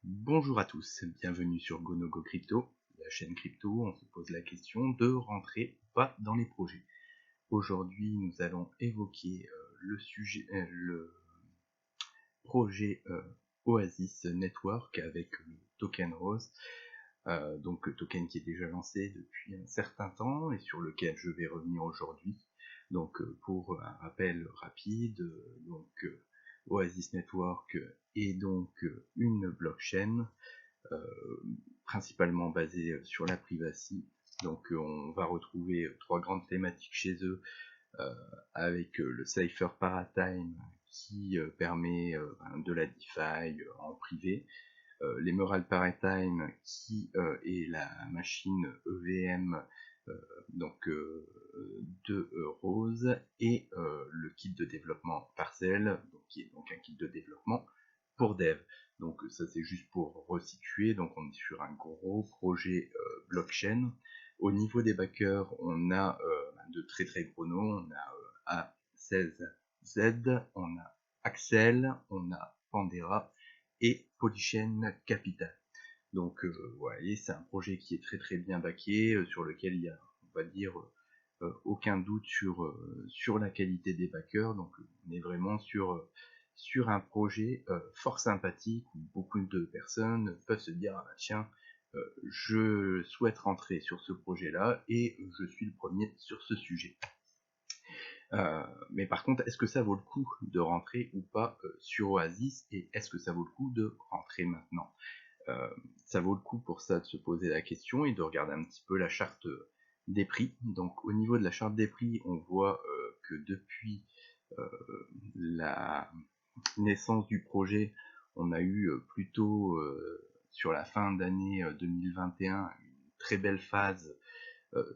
Bonjour à tous, bienvenue sur GoNoGo Crypto, la chaîne crypto. On se pose la question de rentrer ou pas dans les projets. Aujourd'hui, nous allons évoquer le projet Oasis Network avec le token Rose, donc le token qui est déjà lancé depuis un certain temps et sur lequel je vais revenir aujourd'hui. Donc pour un rappel rapide, Oasis Network est donc une blockchain principalement basée sur la privacy. Donc on va retrouver trois grandes thématiques chez eux, avec le Cypher Paradigm qui permet de la DeFi en privé, l'Emerald Paradigm qui est la machine EVM de Rose, et le kit de développement Parcel, qui est donc un kit de développement pour dev. Donc ça c'est juste pour resituer. Donc on est sur un gros projet blockchain. Au niveau des backers, on a de très très gros noms. On a A16Z, on a Axel, on a Pandera et Polychain Capital. Donc vous voyez, c'est un projet qui est très très bien backé, sur lequel il y a, on va dire, aucun doute sur la qualité des backers. Donc on est vraiment sur un projet fort sympathique où beaucoup de personnes peuvent se dire ah bah tiens, je souhaite rentrer sur ce projet-là et je suis le premier sur ce sujet. Mais par contre, est-ce que ça vaut le coup de rentrer ou pas sur Oasis, et est-ce que ça vaut le coup de rentrer maintenant? Ça vaut le coup pour ça de se poser la question et de regarder un petit peu la charte des prix. Donc au niveau de la charte des prix, on voit que depuis la naissance du projet, on a eu plutôt sur la fin d'année 2021 une très belle phase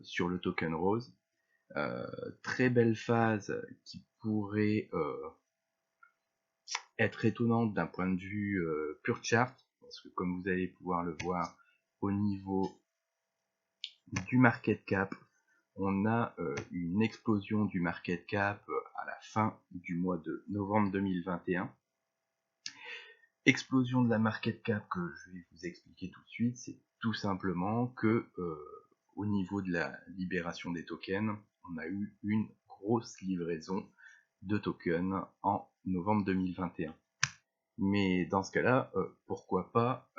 sur le token Rose. Très belle phase qui pourrait être étonnante d'un point de vue pure chart, parce que comme vous allez pouvoir le voir au niveau du market cap, on a une explosion du market cap à la fin du mois de novembre 2021. Explosion de la market cap que je vais vous expliquer tout de suite, c'est tout simplement que au niveau de la libération des tokens, on a eu une grosse livraison de tokens en novembre 2021. Mais dans ce cas-là, pourquoi pas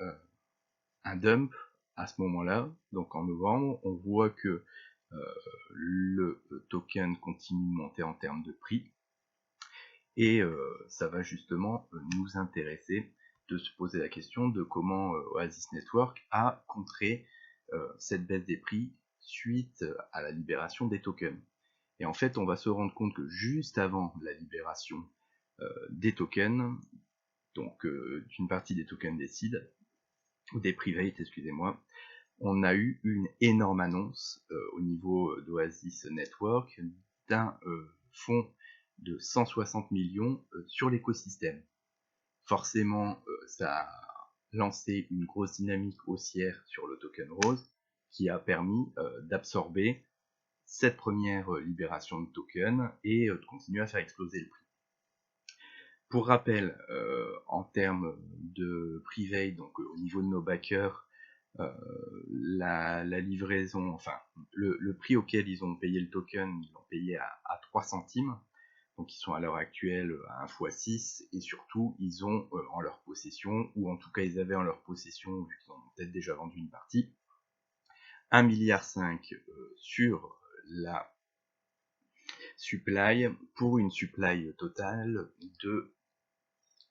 un dump à ce moment-là? Donc en novembre, on voit que le token continue de monter en termes de prix, et ça va justement nous intéresser de se poser la question de comment Oasis Network a contré cette baisse des prix suite à la libération des tokens. Et en fait, on va se rendre compte que juste avant la libération des tokens, donc d'une partie des tokens des seeds, ou des privates, excusez-moi, on a eu une énorme annonce au niveau d'Oasis Network d'un fonds de 160 millions sur l'écosystème. Forcément, ça a lancé une grosse dynamique haussière sur le token Rose qui a permis d'absorber cette première libération de token et de continuer à faire exploser le prix. Pour rappel, en termes de private, donc au niveau de nos backers, la livraison, enfin le prix auquel ils ont payé le token, ils l'ont payé à 3 centimes, donc ils sont à l'heure actuelle à 1 x 6, et surtout ils ont en leur possession, ou en tout cas ils avaient en leur possession, vu qu'ils en ont peut-être déjà vendu une partie, 1,5 milliard sur la supply, pour une supply totale de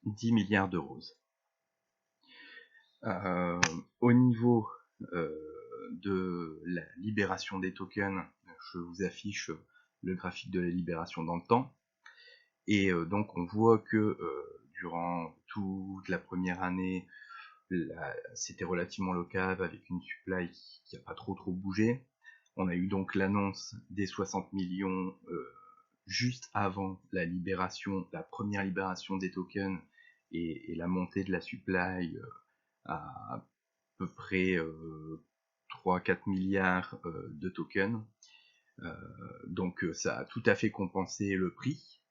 10 milliards de roses. Au niveau de la libération des tokens, je vous affiche le graphique de la libération dans le temps, et donc on voit que durant toute la première année, c'était relativement local, avec une supply qui n'a pas trop bougé. On a eu donc l'annonce des 60 millions juste avant la libération, la première libération des tokens, et la montée de la supply à peu près 3-4 milliards de tokens. Donc ça a tout à fait compensé le prix.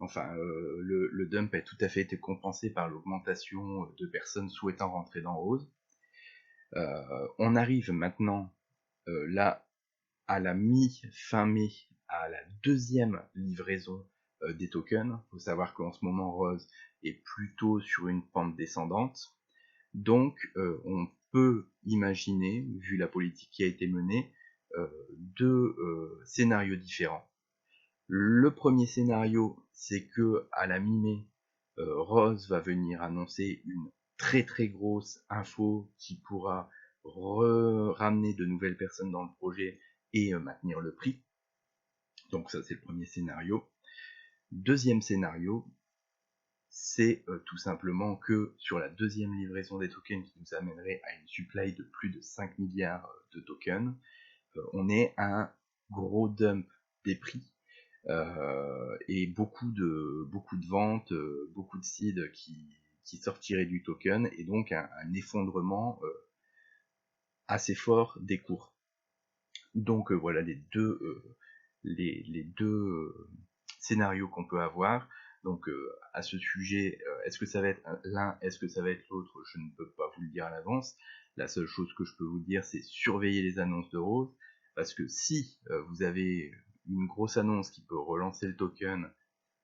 Enfin, le dump a tout à fait été compensé par l'augmentation de personnes souhaitant rentrer dans Rose. On arrive maintenant là à la mi-fin mai à la deuxième livraison des tokens. Il faut savoir qu'en ce moment Rose est plutôt sur une pente descendante. Donc on peut imaginer, vu la politique qui a été menée, deux scénarios différents. Le premier scénario, c'est que à la mi-mai, Rose va venir annoncer une très très grosse info qui pourra ramener de nouvelles personnes dans le projet et maintenir le prix. Donc ça c'est le premier scénario. Deuxième scénario, c'est tout simplement que sur la deuxième livraison des tokens qui nous amènerait à une supply de plus de 5 milliards de tokens, on est à un gros dump des prix et beaucoup de ventes, beaucoup de seeds qui sortiraient du token et donc un effondrement assez fort des cours. Donc voilà les deux scénarios qu'on peut avoir. Donc à ce sujet, est-ce que ça va être l'un, est-ce que ça va être l'autre, je ne peux pas vous le dire à l'avance. La seule chose que je peux vous dire, c'est surveiller les annonces de Rose, parce que si vous avez une grosse annonce qui peut relancer le token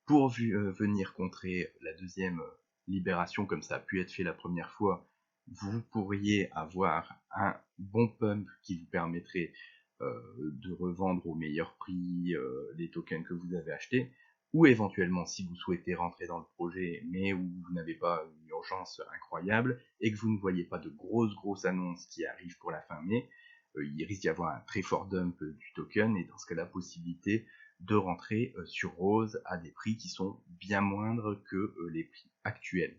pour venir contrer la deuxième libération, comme ça a pu être fait la première fois, vous pourriez avoir un bon pump qui vous permettrait de revendre au meilleur prix les tokens que vous avez achetés, ou éventuellement si vous souhaitez rentrer dans le projet mais où vous n'avez pas une urgence incroyable et que vous ne voyez pas de grosses annonces qui arrivent pour la fin mai, il risque d'y avoir un très fort dump du token et dans ce cas la possibilité de rentrer sur Rose à des prix qui sont bien moindres que les prix actuels.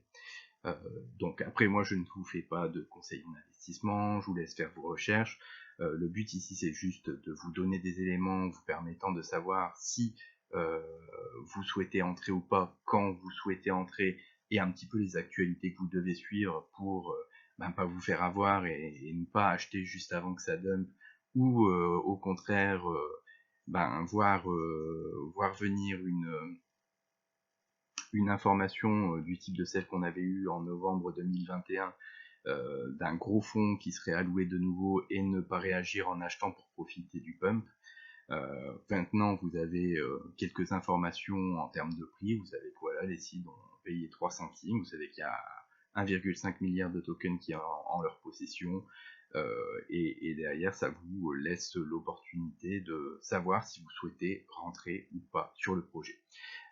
Donc après moi je ne vous fais pas de conseils en investissement, je vous laisse faire vos recherches. Le but ici c'est juste de vous donner des éléments vous permettant de savoir si vous souhaitez entrer ou pas, quand vous souhaitez entrer, et un petit peu les actualités que vous devez suivre pour pas vous faire avoir et ne pas acheter juste avant que ça dump, ou au contraire voir venir une information du type de celle qu'on avait eue en novembre 2021 d'un gros fonds qui serait alloué de nouveau et ne pas réagir en achetant pour profiter du pump. Maintenant, vous avez quelques informations en termes de prix. Vous savez que voilà, les seeds ont payé 3 centimes. Vous savez qu'il y a 1,5 milliard de tokens qui sont en leur possession. Et derrière, ça vous laisse l'opportunité de savoir si vous souhaitez rentrer ou pas sur le projet.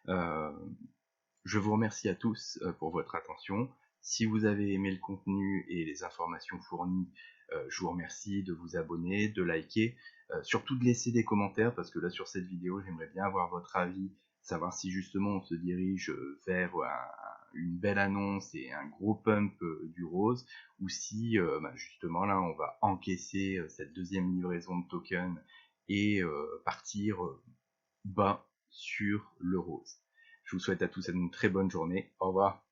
Je vous remercie à tous pour votre attention. Si vous avez aimé le contenu et les informations fournies, je vous remercie de vous abonner, de liker, surtout de laisser des commentaires, parce que là sur cette vidéo, j'aimerais bien avoir votre avis, savoir si justement on se dirige vers une belle annonce et un gros pump du Rose, ou si justement là on va encaisser cette deuxième livraison de tokens et partir bas sur le Rose. Je vous souhaite à tous une très bonne journée. Au revoir.